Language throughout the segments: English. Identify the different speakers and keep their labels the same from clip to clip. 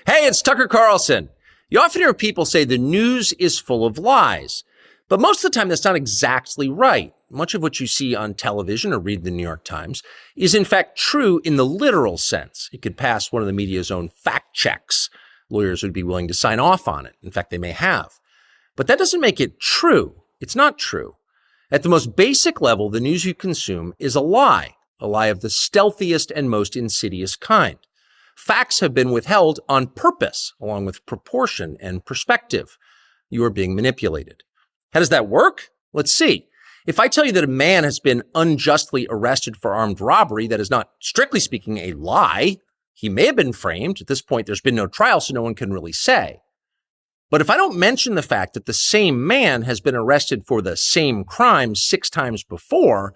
Speaker 1: Hey, it's Tucker Carlson. You often hear people say the news is full of lies, but most of the time that's not exactly right. Much of what you see on television or read the New York Times is in fact true in the literal sense. It could pass one of the media's own fact checks. Lawyers would be willing to sign off on it. In fact, they may have. But that doesn't make it true. It's not true. At the most basic level, the news you consume is a lie of the stealthiest and most insidious kind. Facts have been withheld on purpose, along with proportion and perspective. You are being manipulated. How does that work? Let's see. If I tell you that a man has been unjustly arrested for armed robbery, that is not, strictly speaking, a lie. He may have been framed. At this point, there's been no trial, so no one can really say. But if I don't mention the fact that the same man has been arrested for the same crime 6 times before,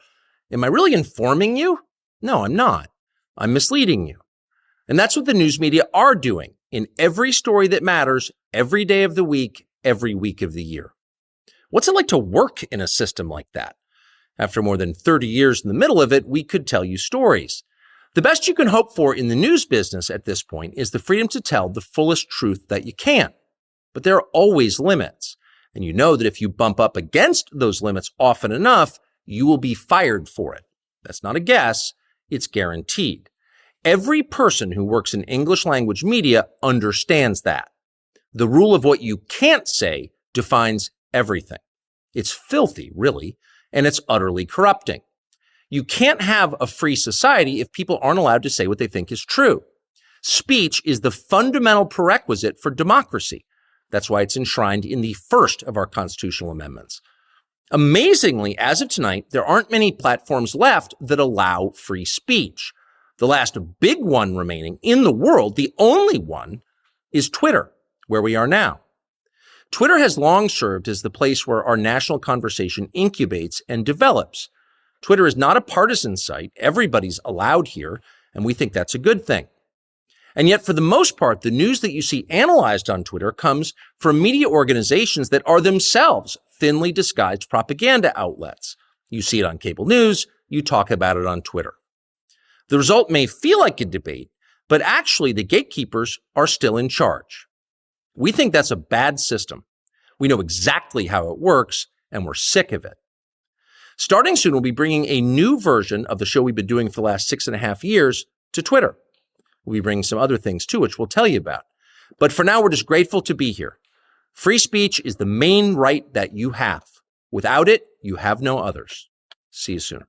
Speaker 1: am I really informing you? No, I'm not. I'm misleading you. And that's what the news media are doing in every story that matters, every day of the week, every week of the year. What's it like to work in a system like that? After more than 30 years in the middle of it, we could tell you stories. The best you can hope for in the news business at this point is the freedom to tell the fullest truth that you can. But there are always limits. And you know that if you bump up against those limits often enough, you will be fired for it. That's not a guess. It's guaranteed. Every person who works in English language media understands that. The rule of what you can't say defines everything. It's filthy, really, and it's utterly corrupting. You can't have a free society if people aren't allowed to say what they think is true. Speech is the fundamental prerequisite for democracy. That's why it's enshrined in the first of our constitutional amendments. Amazingly, as of tonight, there aren't many platforms left that allow free speech. The last big one remaining in the world, the only one, is Twitter, where we are now. Twitter has long served as the place where our national conversation incubates and develops. Twitter is not a partisan site. Everybody's allowed here, and we think that's a good thing. And yet, for the most part, the news that you see analyzed on Twitter comes from media organizations that are themselves thinly disguised propaganda outlets. You see it on cable news. You talk about it on Twitter. The result may feel like a debate, but actually the gatekeepers are still in charge. We think that's a bad system. We know exactly how it works, and we're sick of it. Starting soon, we'll be bringing a new version of the show we've been doing for the last 6.5 years to Twitter. We'll be bringing some other things too, which we'll tell you about. But for now, we're just grateful to be here. Free speech is the main right that you have. Without it, you have no others. See you soon.